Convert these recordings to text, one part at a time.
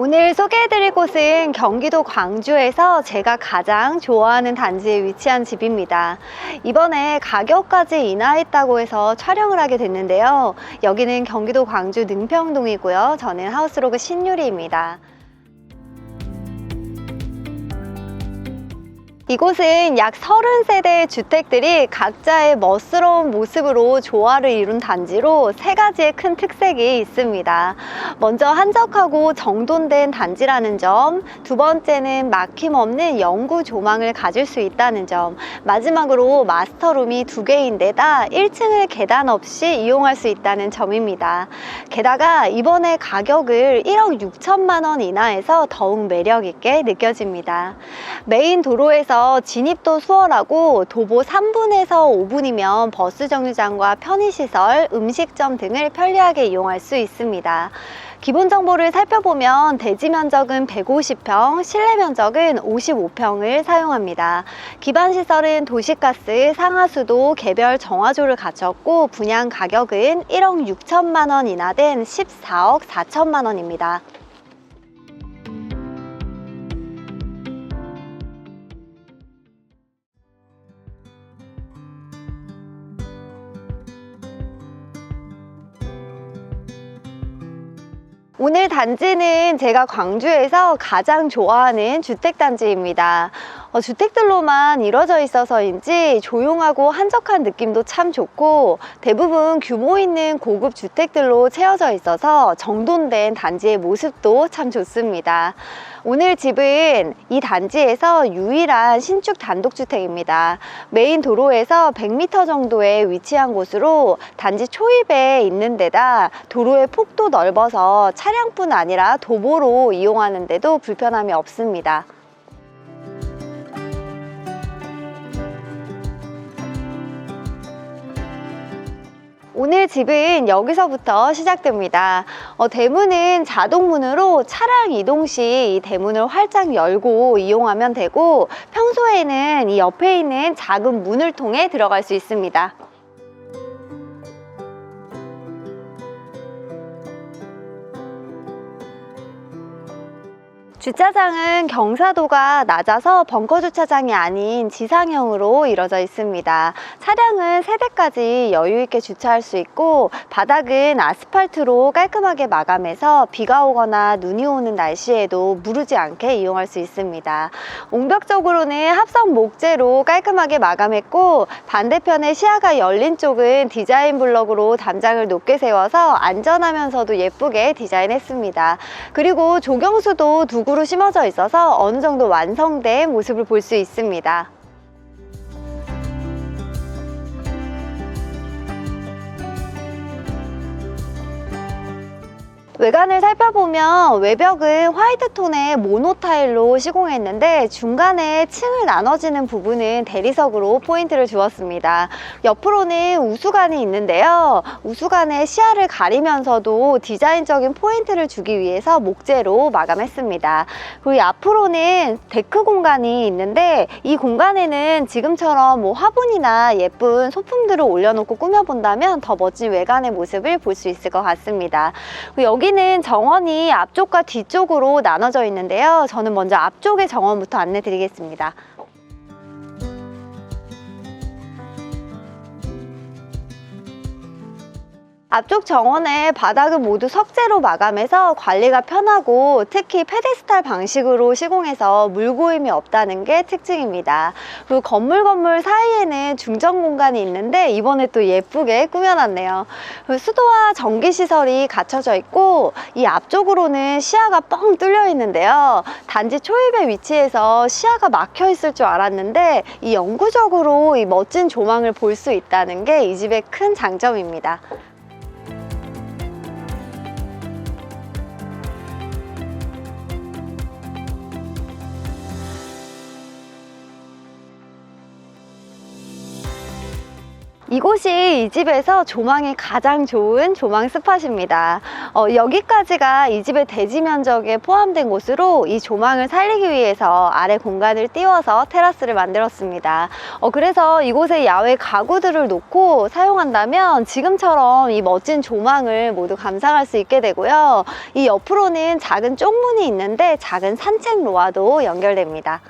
오늘 소개해드릴 곳은 경기도 광주에서 제가 가장 좋아하는 단지에 위치한 집입니다. 이번에 가격까지 인하했다고 해서 촬영을 하게 됐는데요. 여기는 경기도 광주 능평동이고요. 저는 하우스로그 신유리입니다. 이곳은 약 30세대의 주택들이 각자의 멋스러운 모습으로 조화를 이룬 단지로 세 가지의 큰 특색이 있습니다. 먼저 한적하고 정돈된 단지라는 점, 두 번째는 막힘없는 영구 조망을 가질 수 있다는 점, 마지막으로 마스터룸이 2개인데다 1층을 계단 없이 이용할 수 있다는 점입니다. 게다가 이번에 가격을 1억 6천만 원 인하해서 더욱 매력 있게 느껴집니다. 메인 도로에서 진입도 수월하고 도보 3분에서 5분이면 버스 정류장과 편의시설, 음식점 등을 편리하게 이용할 수 있습니다. 기본 정보를 살펴보면 대지 면적은 150평, 실내 면적은 55평을 사용합니다. 기반 시설은 도시가스, 상하수도, 개별 정화조를 갖췄고 분양 가격은 1억 6천만 원 인하된 14억 4천만 원입니다. 오늘 단지는 제가 광주에서 가장 좋아하는 주택단지입니다. 주택들로만 이루어져 있어서인지 조용하고 한적한 느낌도 참 좋고 대부분 규모 있는 고급 주택들로 채워져 있어서 정돈된 단지의 모습도 참 좋습니다. 오늘 집은 이 단지에서 유일한 신축 단독주택입니다. 메인 도로에서 100m 정도에 위치한 곳으로 단지 초입에 있는 데다 도로의 폭도 넓어서 차량뿐 아니라 도보로 이용하는 데도 불편함이 없습니다. 오늘 집은 여기서부터 시작됩니다. 대문은 자동문으로 차량 이동 시 이 대문을 활짝 열고 이용하면 되고 평소에는 이 옆에 있는 작은 문을 통해 들어갈 수 있습니다. 주차장은 경사도가 낮아서 벙커 주차장이 아닌 지상형으로 이루어져 있습니다. 차량은 3대까지 여유있게 주차할 수 있고 바닥은 아스팔트로 깔끔하게 마감해서 비가 오거나 눈이 오는 날씨에도 무르지 않게 이용할 수 있습니다. 옹벽 쪽으로는 합성 목재로 깔끔하게 마감했고 반대편에 시야가 열린 쪽은 디자인 블럭으로 담장을 높게 세워서 안전하면서도 예쁘게 디자인했습니다. 그리고 조경수도 두 그루 심어져 있어서 어느 정도 완성된 모습을 볼 수 있습니다. 외관을 살펴보면 외벽은 화이트 톤의 모노타일로 시공했는데 중간에 층을 나눠지는 부분은 대리석으로 포인트를 주었습니다. 옆으로는 우수관이 있는데요. 우수관의 시야를 가리면서도 디자인적인 포인트를 주기 위해서 목재로 마감했습니다. 그리고 앞으로는 데크 공간이 있는데 이 공간에는 지금처럼 화분이나 예쁜 소품들을 올려놓고 꾸며본다면 더 멋진 외관의 모습을 볼 수 있을 것 같습니다. 그리고 여기는 정원이 앞쪽과 뒤쪽으로 나눠져 있는데요. 저는 먼저 앞쪽의 정원부터 안내 드리겠습니다. 앞쪽 정원의 바닥은 모두 석재로 마감해서 관리가 편하고 특히 페데스탈 방식으로 시공해서 물고임이 없다는 게 특징입니다. 그리고 건물 사이에는 중전 공간이 있는데 이번에 또 예쁘게 꾸며놨네요. 수도와 전기 시설이 갖춰져 있고 이 앞쪽으로는 시야가 뻥 뚫려 있는데요. 단지 초입에 위치해서 시야가 막혀 있을 줄 알았는데 이 영구적으로 이 멋진 조망을 볼 수 있다는 게 이 집의 큰 장점입니다. 이곳이 이 집에서 조망이 가장 좋은 조망 스팟입니다. 여기까지가 이 집의 대지 면적에 포함된 곳으로 이 조망을 살리기 위해서 아래 공간을 띄워서 테라스를 만들었습니다. 그래서 이곳에 야외 가구들을 놓고 사용한다면 지금처럼 이 멋진 조망을 모두 감상할 수 있게 되고요. 이 옆으로는 작은 쪽문이 있는데 작은 산책로와도 연결됩니다.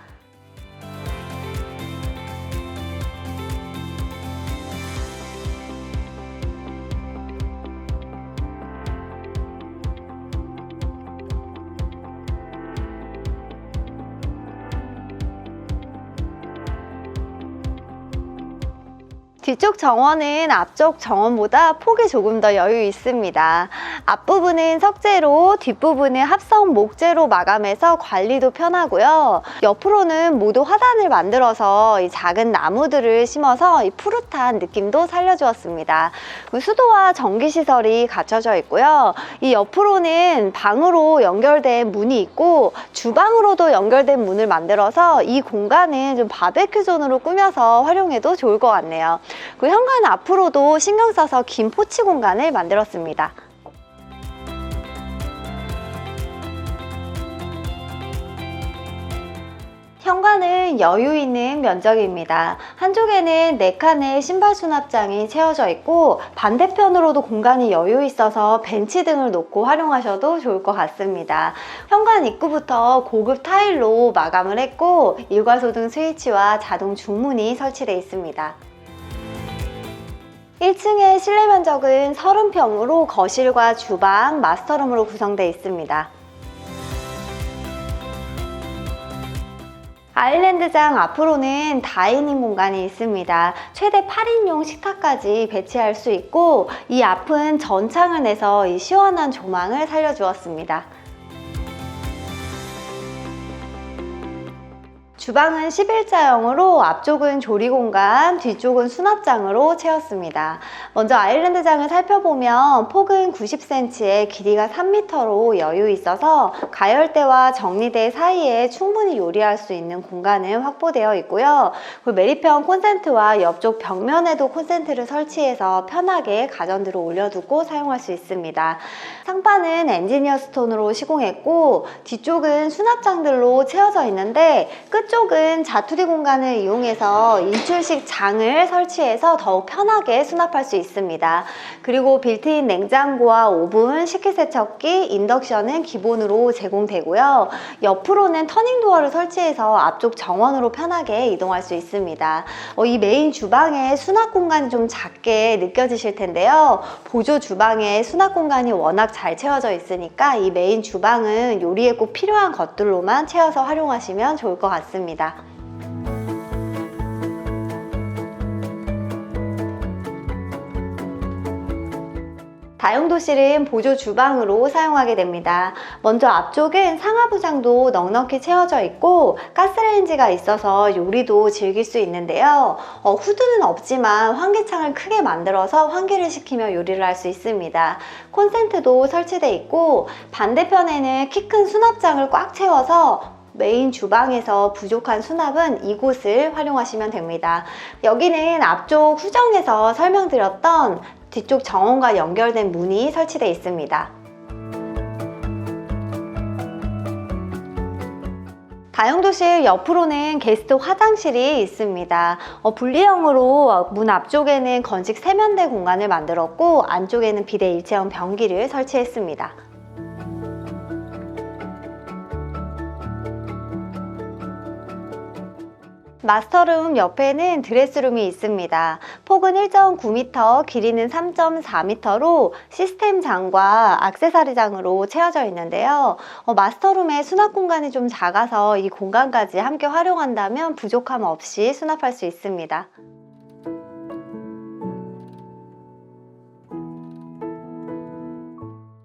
뒤쪽 정원은 앞쪽 정원보다 폭이 조금 더 여유 있습니다. 앞부분은 석재로, 뒷부분은 합성 목재로 마감해서 관리도 편하고요. 옆으로는 모두 화단을 만들어서 이 작은 나무들을 심어서 이 푸릇한 느낌도 살려주었습니다. 수도와 전기시설이 갖춰져 있고요. 이 옆으로는 방으로 연결된 문이 있고 주방으로도 연결된 문을 만들어서 이 공간은 좀 바베큐 존으로 꾸며서 활용해도 좋을 것 같네요. 그 현관 앞으로도 신경 써서 긴 포치 공간을 만들었습니다. 현관은 여유 있는 면적입니다. 한쪽에는 4칸의 신발 수납장이 채워져 있고 반대편으로도 공간이 여유 있어서 벤치 등을 놓고 활용하셔도 좋을 것 같습니다. 현관 입구부터 고급 타일로 마감을 했고 일괄소등 스위치와 자동 중문이 설치되어 있습니다. 1층의 실내 면적은 30평으로 거실과 주방, 마스터룸으로 구성되어 있습니다. 아일랜드장 앞으로는 다이닝 공간이 있습니다. 최대 8인용 식탁까지 배치할 수 있고 이 앞은 전창을 내서 이 시원한 조망을 살려주었습니다. 주방은 11자형으로 앞쪽은 조리공간, 뒤쪽은 수납장으로 채웠습니다. 먼저 아일랜드장을 살펴보면 폭은 90cm에 길이가 3m로 여유 있어서 가열대와 정리대 사이에 충분히 요리할 수 있는 공간은 확보되어 있고요. 메리평 콘센트와 옆쪽 벽면에도 콘센트를 설치해서 편하게 가전들을 올려두고 사용할 수 있습니다. 상판은 엔지니어 스톤으로 시공했고 뒤쪽은 수납장들로 채워져 있는데 끝쪽은 자투리 공간을 이용해서 인출식 장을 설치해서 더욱 편하게 수납할 수 있습니다. 그리고 빌트인 냉장고와 오븐, 식기세척기, 인덕션은 기본으로 제공되고요. 옆으로는 터닝도어를 설치해서 앞쪽 정원으로 편하게 이동할 수 있습니다. 이 메인 주방의 수납 공간이 좀 작게 느껴지실 텐데요. 보조 주방에 수납 공간이 워낙 잘 채워져 있으니까 이 메인 주방은 요리에 꼭 필요한 것들로만 채워서 활용하시면 좋을 것 같습니다. 다용도실은 보조 주방으로 사용하게 됩니다. 먼저 앞쪽은 상하부장도 넉넉히 채워져 있고 가스레인지가 있어서 요리도 즐길 수 있는데요. 후드는 없지만 환기창을 크게 만들어서 환기를 시키며 요리를 할 수 있습니다. 콘센트도 설치되어 있고 반대편에는 키 큰 수납장을 꽉 채워서 메인 주방에서 부족한 수납은 이곳을 활용하시면 됩니다. 여기는 앞쪽 후정에서 설명드렸던 뒤쪽 정원과 연결된 문이 설치되어 있습니다. 다용도실 옆으로는 게스트 화장실이 있습니다. 분리형으로 문 앞쪽에는 건식 세면대 공간을 만들었고 안쪽에는 비대 일체형 변기를 설치했습니다. 마스터룸 옆에는 드레스룸이 있습니다. 폭은 1.9m, 길이는 3.4m로 시스템장과 액세서리장으로 채워져 있는데요. 마스터룸의 수납 공간이 좀 작아서 이 공간까지 함께 활용한다면 부족함 없이 수납할 수 있습니다.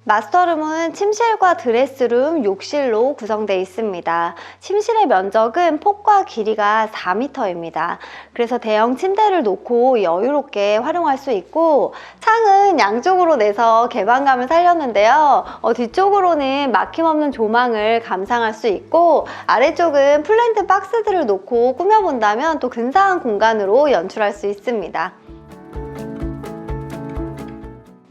마스터룸은 침실과 드레스룸, 욕실로 구성되어 있습니다. 침실의 면적은 폭과 길이가 4m입니다. 그래서 대형 침대를 놓고 여유롭게 활용할 수 있고 창은 양쪽으로 내서 개방감을 살렸는데요. 뒤쪽으로는 막힘없는 조망을 감상할 수 있고 아래쪽은 플랜트 박스들을 놓고 꾸며본다면 또 근사한 공간으로 연출할 수 있습니다.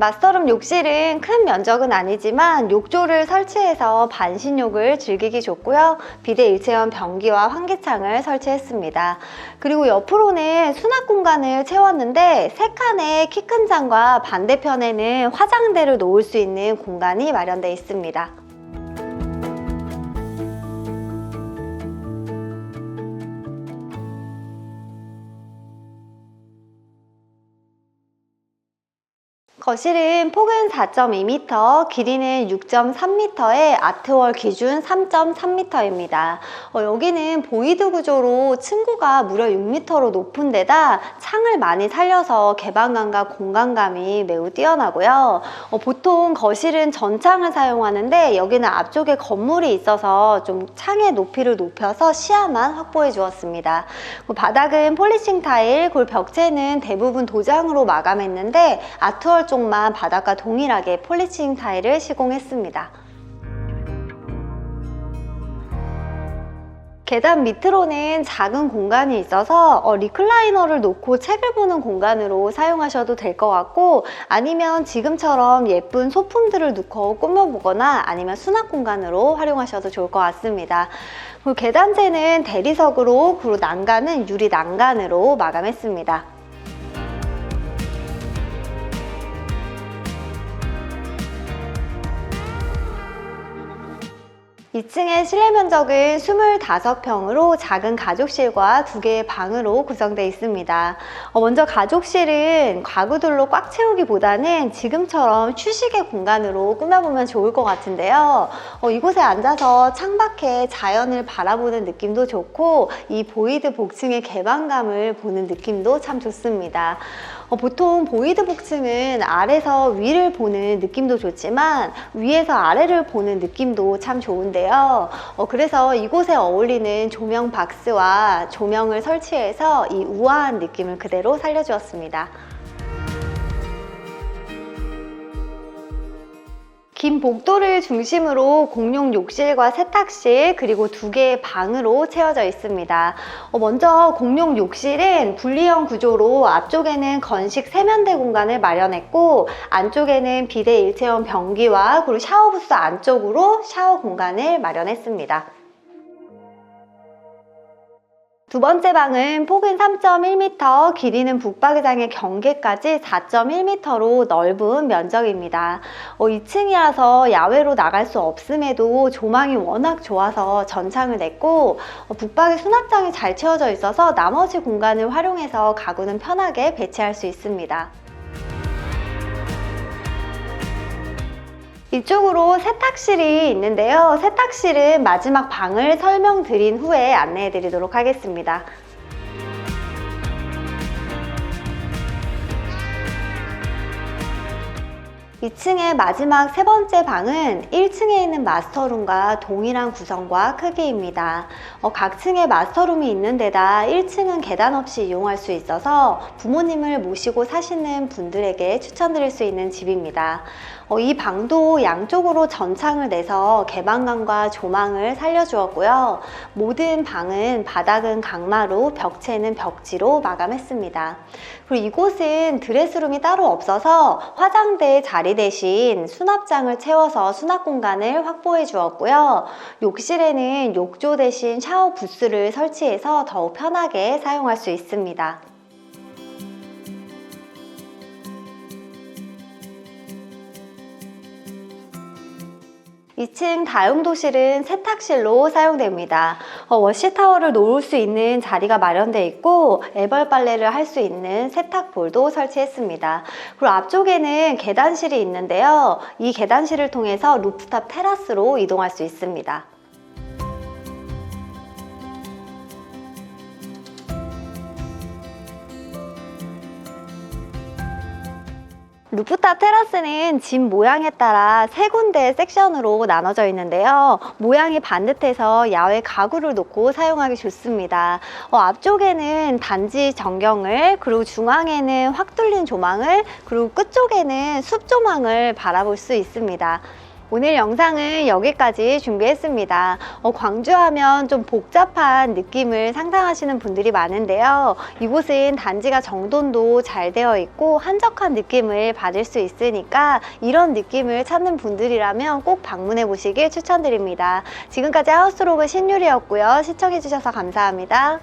마스터룸 욕실은 큰 면적은 아니지만 욕조를 설치해서 반신욕을 즐기기 좋고요. 비대 일체형 변기와 환기창을 설치했습니다. 그리고 옆으로는 수납 공간을 채웠는데 세 칸의 키 큰 장과 반대편에는 화장대를 놓을 수 있는 공간이 마련되어 있습니다. 거실은 폭은 4.2m, 길이는 6.3m에 아트월 기준 3.3m입니다. 여기는 보이드 구조로 층고가 무려 6m로 높은 데다 창을 많이 살려서 개방감과 공간감이 매우 뛰어나고요. 보통 거실은 전창을 사용하는데 여기는 앞쪽에 건물이 있어서 좀 창의 높이를 높여서 시야만 확보해 주었습니다. 바닥은 폴리싱 타일, 그리고 벽체는 대부분 도장으로 마감했는데 아트월 쪽만 바닥과 동일하게 폴리싱 타일을 시공했습니다. 계단 밑으로는 작은 공간이 있어서 리클라이너를 놓고 책을 보는 공간으로 사용하셔도 될 것 같고, 아니면 지금처럼 예쁜 소품들을 놓고 꾸며보거나 아니면 수납 공간으로 활용하셔도 좋을 것 같습니다. 그리고 계단재는 대리석으로, 그리고 난간은 유리 난간으로 마감했습니다. 2층의 실내 면적은 25평으로 작은 가족실과 2개의 방으로 구성되어 있습니다. 먼저 가족실은 가구들로 꽉 채우기보다는 지금처럼 휴식의 공간으로 꾸며보면 좋을 것 같은데요. 이곳에 앉아서 창밖에 자연을 바라보는 느낌도 좋고, 이 보이드 복층의 개방감을 보는 느낌도 참 좋습니다. 보통 보이드 복층은 아래서 위를 보는 느낌도 좋지만 위에서 아래를 보는 느낌도 참 좋은데요. 그래서 이곳에 어울리는 조명 박스와 조명을 설치해서 이 우아한 느낌을 그대로 살려주었습니다. 긴 복도를 중심으로 공용 욕실과 세탁실, 그리고 2개의 방으로 채워져 있습니다. 먼저 공용 욕실은 분리형 구조로 앞쪽에는 건식 세면대 공간을 마련했고, 안쪽에는 비대 일체형 변기와 그리고 샤워부스 안쪽으로 샤워 공간을 마련했습니다. 두 번째 방은 폭은 3.1m, 길이는 북박이장의 경계까지 4.1m로 넓은 면적입니다. 2층이라서 야외로 나갈 수 없음에도 조망이 워낙 좋아서 전창을 냈고, 북박이 수납장이 잘 채워져 있어서 나머지 공간을 활용해서 가구는 편하게 배치할 수 있습니다. 이쪽으로 세탁실이 있는데요. 세탁실은 마지막 방을 설명드린 후에 안내해 드리도록 하겠습니다. 2층의 마지막 세 번째 방은 1층에 있는 마스터룸과 동일한 구성과 크기입니다. 각 층에 마스터룸이 있는 데다 1층은 계단 없이 이용할 수 있어서 부모님을 모시고 사시는 분들에게 추천드릴 수 있는 집입니다. 이 방도 양쪽으로 전창을 내서 개방감과 조망을 살려주었고요. 모든 방은 바닥은 강마루, 벽체는 벽지로 마감했습니다. 그리고 이곳은 드레스룸이 따로 없어서 화장대 자리 대신 수납장을 채워서 수납 공간을 확보해 주었고요. 욕실에는 욕조 대신 샤워 부스를 설치해서 더욱 편하게 사용할 수 있습니다. 2층 다용도실은 세탁실로 사용됩니다. 워시타워를 놓을 수 있는 자리가 마련되어 있고, 애벌 빨래를 할 수 있는 세탁볼도 설치했습니다. 그리고 앞쪽에는 계단실이 있는데요. 이 계단실을 통해서 루프탑 테라스로 이동할 수 있습니다. 루프탑 테라스는 집 모양에 따라 3군데 섹션으로 나눠져 있는데요. 모양이 반듯해서 야외 가구를 놓고 사용하기 좋습니다. 앞쪽에는 단지 전경을, 그리고 중앙에는 확 뚫린 조망을, 그리고 끝쪽에는 숲 조망을 바라볼 수 있습니다. 오늘 영상은 여기까지 준비했습니다. 광주하면 좀 복잡한 느낌을 상상하시는 분들이 많은데요. 이곳은 단지가 정돈도 잘 되어 있고 한적한 느낌을 받을 수 있으니까 이런 느낌을 찾는 분들이라면 꼭 방문해 보시길 추천드립니다. 지금까지 하우스로그 신유리였고요. 시청해 주셔서 감사합니다.